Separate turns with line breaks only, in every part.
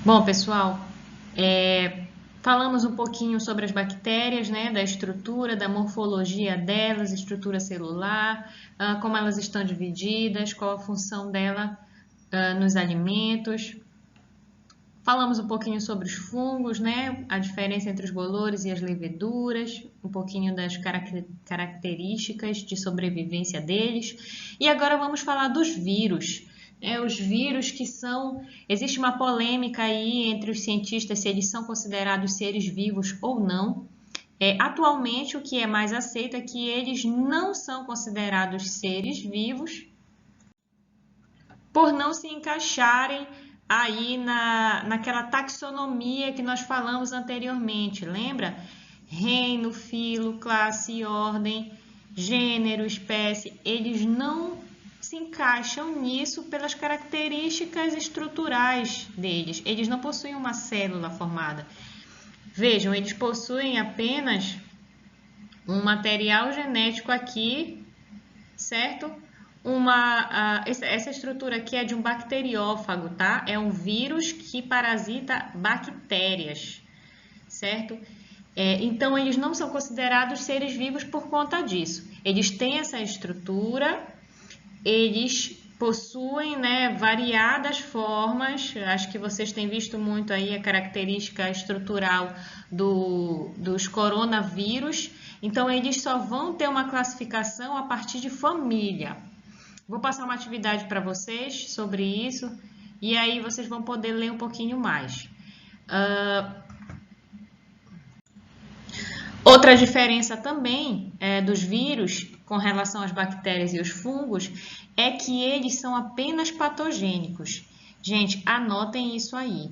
Bom, pessoal, falamos um pouquinho sobre as bactérias, né, da estrutura, da morfologia delas, estrutura celular, como elas estão divididas, qual a função dela, nos alimentos. Falamos um pouquinho sobre os fungos, né, a diferença entre os bolores e as leveduras, um pouquinho das características de sobrevivência deles. E agora vamos falar dos vírus. Os vírus que são... Existe uma polêmica aí entre os cientistas se eles são considerados seres vivos ou não. Atualmente, o que é mais aceito é que eles não são considerados seres vivos por não se encaixarem aí naquela taxonomia que nós falamos anteriormente, lembra? Reino, filo, classe e ordem, gênero, espécie, eles não se encaixam nisso pelas características estruturais deles. Eles não possuem uma célula formada. Vejam, eles possuem apenas um material genético aqui, certo? Essa estrutura aqui é de um bacteriófago, tá? É um vírus que parasita bactérias, certo? Então, eles não são considerados seres vivos por conta disso. Eles têm essa estrutura, eles possuem, né, variadas formas. Acho que vocês têm visto muito aí a característica estrutural dos coronavírus. Então, eles só vão ter uma classificação a partir de família. Vou passar uma atividade para vocês sobre isso e aí vocês vão poder ler um pouquinho mais. Outra diferença também dos vírus com relação às bactérias e os fungos é que eles são apenas patogênicos. Gente, anotem isso aí.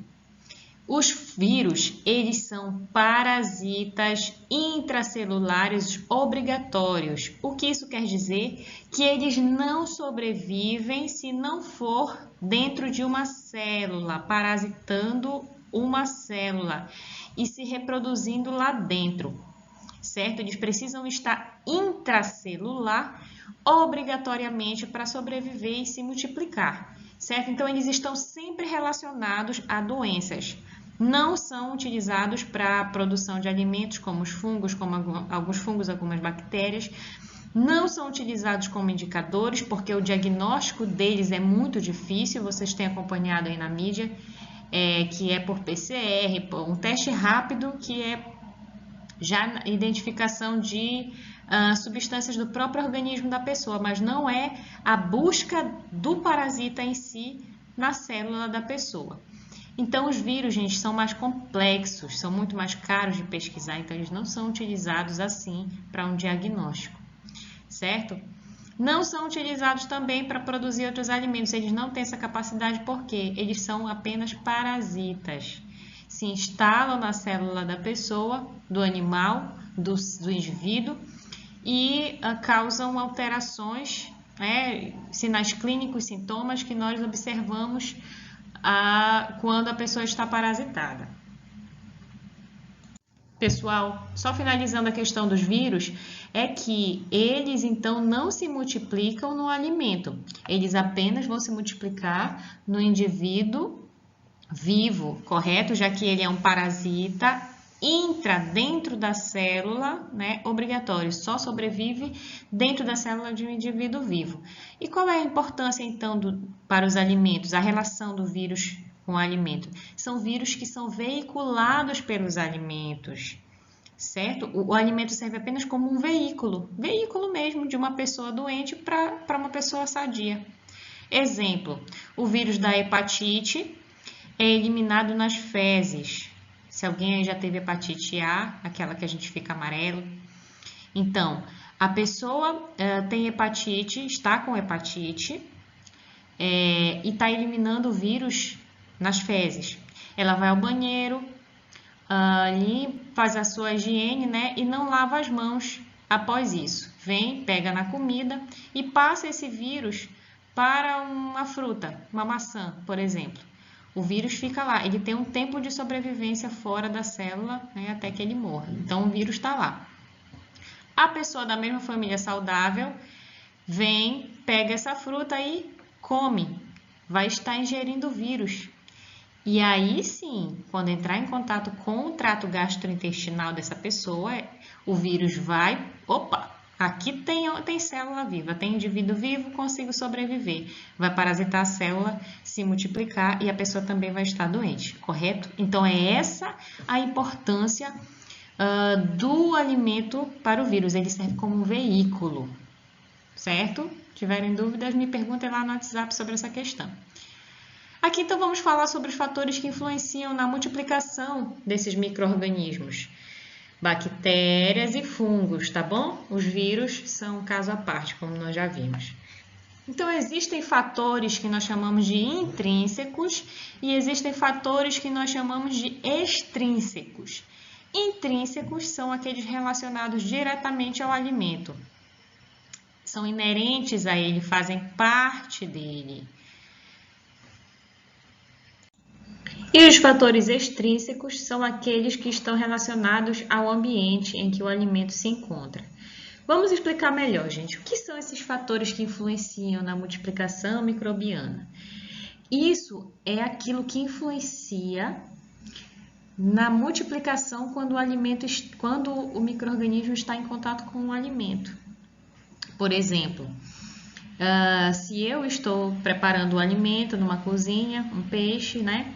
Os vírus, eles são parasitas intracelulares obrigatórios. O que isso quer dizer? Que eles não sobrevivem se não for dentro de uma célula, parasitando uma célula e se reproduzindo lá dentro, certo? Eles precisam estar intracelular obrigatoriamente para sobreviver e se multiplicar, certo? Então, eles estão sempre relacionados a doenças. Não são utilizados para a produção de alimentos, como os fungos, como alguns fungos, algumas bactérias. Não são utilizados como indicadores, porque o diagnóstico deles é muito difícil. Vocês têm acompanhado aí na mídia, que é por PCR, um teste rápido, que é já identificação de substâncias do próprio organismo da pessoa, mas não é a busca do parasita em si na célula da pessoa. Então, os vírus, gente, são mais complexos, são muito mais caros de pesquisar, então eles não são utilizados assim para um diagnóstico, certo? Não são utilizados também para produzir outros alimentos, eles não têm essa capacidade porque eles são apenas parasitas. Se instalam na célula da pessoa, do animal, do indivíduo e causam alterações, sinais clínicos, sintomas que nós observamos quando a pessoa está parasitada. Pessoal, só finalizando a questão dos vírus, é que eles então não se multiplicam no alimento, eles apenas vão se multiplicar no indivíduo vivo, correto? Já que ele é um parasita, entra dentro da célula, né, obrigatório, só sobrevive dentro da célula de um indivíduo vivo. E qual é a importância, então, para os alimentos, a relação do vírus com o alimento? São vírus que são veiculados pelos alimentos, certo? O alimento serve apenas como um veículo mesmo, de uma pessoa doente para uma pessoa sadia. Exemplo, o vírus da hepatite é eliminado nas fezes. Se alguém aí já teve hepatite A, aquela que a gente fica amarelo. Então, a pessoa tem hepatite, está com hepatite e está eliminando o vírus nas fezes. Ela vai ao banheiro, ali faz a sua higiene, né? E não lava as mãos após isso. Vem, pega na comida e passa esse vírus para uma fruta, uma maçã, por exemplo. O vírus fica lá, ele tem um tempo de sobrevivência fora da célula, né, até que ele morra. Então, o vírus está lá. A pessoa da mesma família saudável vem, pega essa fruta e come. Vai estar ingerindo o vírus. E aí sim, quando entrar em contato com o trato gastrointestinal dessa pessoa, o vírus vai, opa, aqui tem célula viva, tem indivíduo vivo, consigo sobreviver. Vai parasitar a célula, se multiplicar e a pessoa também vai estar doente, correto? Então é essa a importância do alimento para o vírus, ele serve como um veículo, certo? Tiverem dúvidas, me perguntem lá no WhatsApp sobre essa questão. Aqui então vamos falar sobre os fatores que influenciam na multiplicação desses micro-organismos. Bactérias e fungos, tá bom? Os vírus são um caso à parte, como nós já vimos. Então, existem fatores que nós chamamos de intrínsecos e existem fatores que nós chamamos de extrínsecos. Intrínsecos são aqueles relacionados diretamente ao alimento. São inerentes a ele, fazem parte dele. E os fatores extrínsecos são aqueles que estão relacionados ao ambiente em que o alimento se encontra. Vamos explicar melhor, gente. O que são esses fatores que influenciam na multiplicação microbiana? Isso é aquilo que influencia na multiplicação quando o micro-organismo está em contato com o alimento. Por exemplo, se eu estou preparando o alimento numa cozinha, um peixe, né?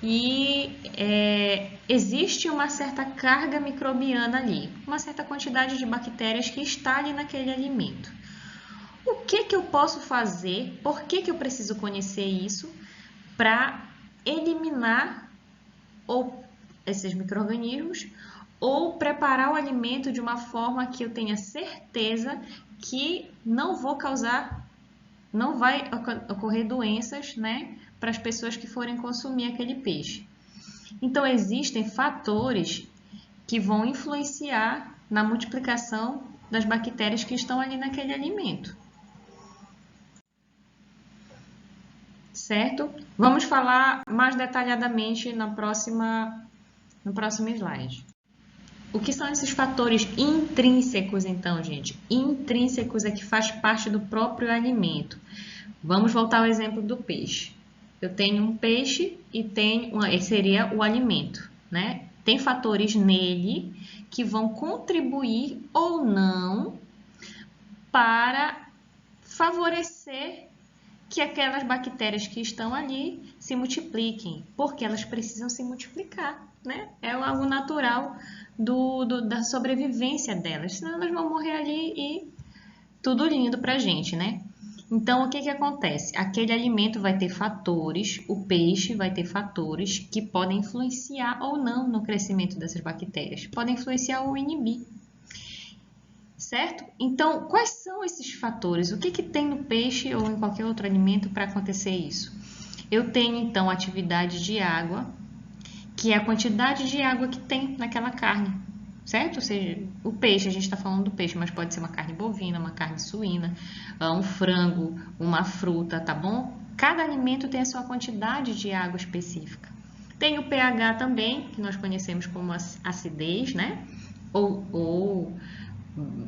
E existe uma certa carga microbiana ali, uma certa quantidade de bactérias que está ali naquele alimento. O que eu posso fazer, por que eu preciso conhecer isso para eliminar esses micro-organismos ou preparar o alimento de uma forma que eu tenha certeza que não vai ocorrer doenças, né? Para as pessoas que forem consumir aquele peixe. Então, existem fatores que vão influenciar na multiplicação das bactérias que estão ali naquele alimento. Certo? Vamos falar mais detalhadamente no próximo slide. O que são esses fatores intrínsecos, então, gente? Intrínsecos é que faz parte do próprio alimento. Vamos voltar ao exemplo do peixe. Eu tenho um peixe e esse seria o alimento, né? Tem fatores nele que vão contribuir ou não para favorecer que aquelas bactérias que estão ali se multipliquem, porque elas precisam se multiplicar, né? É algo natural da sobrevivência delas, senão elas vão morrer ali e tudo lindo pra gente, né? Então, o que acontece? Aquele alimento vai ter fatores, o peixe vai ter fatores que podem influenciar ou não no crescimento dessas bactérias. Podem influenciar ou inibir. Certo? Então, quais são esses fatores? O que tem no peixe ou em qualquer outro alimento para acontecer isso? Eu tenho, então, atividade de água, que é a quantidade de água que tem naquela carne. Certo? Ou seja, o peixe, a gente está falando do peixe, mas pode ser uma carne bovina, uma carne suína, um frango, uma fruta, tá bom? Cada alimento tem a sua quantidade de água específica. Tem o pH também, que nós conhecemos como acidez, né? Ou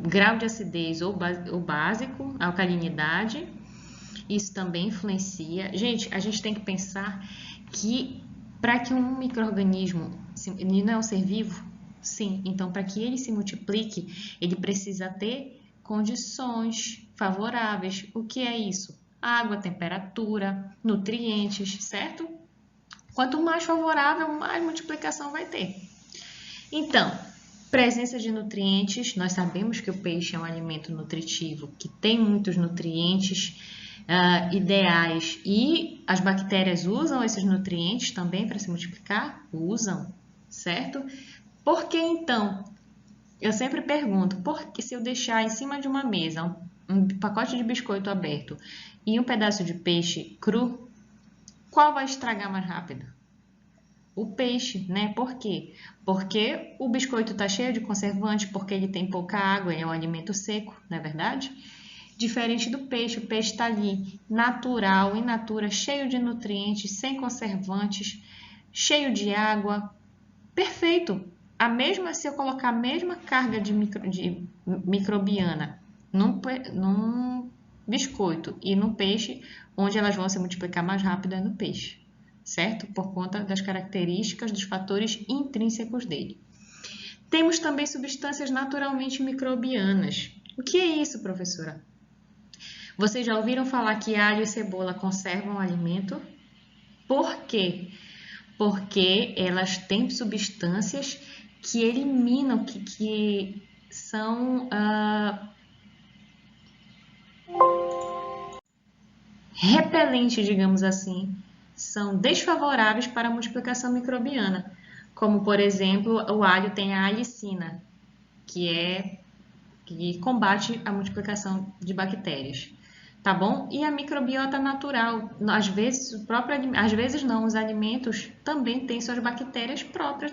grau de acidez ou básico, alcalinidade. Isso também influencia. Gente, a gente tem que pensar que para que um micro-organismo, ele não é um ser vivo, sim, então para que ele se multiplique, ele precisa ter condições favoráveis. O que é isso? Água, temperatura, nutrientes, certo? Quanto mais favorável, mais multiplicação vai ter. Então, presença de nutrientes, nós sabemos que o peixe é um alimento nutritivo, que tem muitos nutrientes ideais e as bactérias usam esses nutrientes também para se multiplicar? Usam, certo? Por que então? Eu sempre pergunto, por que se eu deixar em cima de uma mesa um pacote de biscoito aberto e um pedaço de peixe cru, qual vai estragar mais rápido? O peixe, né? Por quê? Porque o biscoito está cheio de conservante, porque ele tem pouca água, ele é um alimento seco, não é verdade? Diferente do peixe, o peixe está ali natural, in natura, cheio de nutrientes, sem conservantes, cheio de água, perfeito. Se eu colocar a mesma carga de microbiana num biscoito e no peixe, onde elas vão se multiplicar mais rápido é no peixe. certo? Por conta das características dos fatores intrínsecos dele. Temos também substâncias naturalmente microbianas. O que é isso, professora? Vocês já ouviram falar que alho e cebola conservam o alimento? Por quê? Porque elas têm substâncias que eliminam, que são repelentes, digamos assim, são desfavoráveis para a multiplicação microbiana, como por exemplo o alho tem a alicina, que combate a multiplicação de bactérias. Tá bom? E a microbiota natural, às vezes os alimentos também têm suas bactérias próprias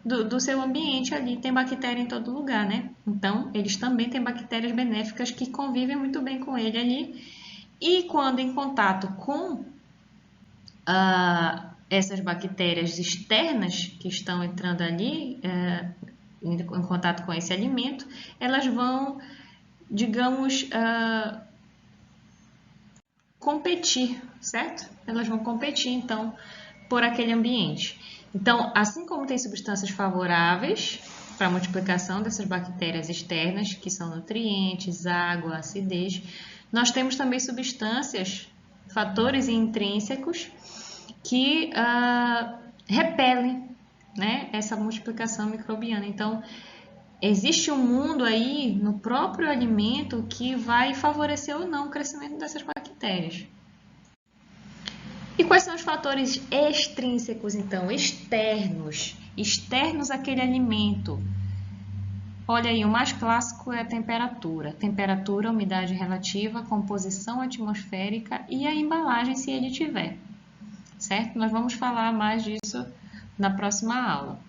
do seu ambiente ali, tem bactéria em todo lugar, né? Então, eles também têm bactérias benéficas que convivem muito bem com ele ali. E quando em contato com essas bactérias externas que estão entrando ali, em contato com esse alimento, elas vão, digamos, competir, certo? Elas vão competir, então, por aquele ambiente. Então, assim como tem substâncias favoráveis para a multiplicação dessas bactérias externas, que são nutrientes, água, acidez, nós temos também substâncias, fatores intrínsecos, que repelem, né, essa multiplicação microbiana. Então, existe um mundo aí no próprio alimento que vai favorecer ou não o crescimento dessas bactérias. E quais são os fatores extrínsecos, então, externos àquele alimento? Olha aí, o mais clássico é a temperatura. Temperatura, umidade relativa, composição atmosférica e a embalagem, se ele tiver. Certo? Nós vamos falar mais disso na próxima aula.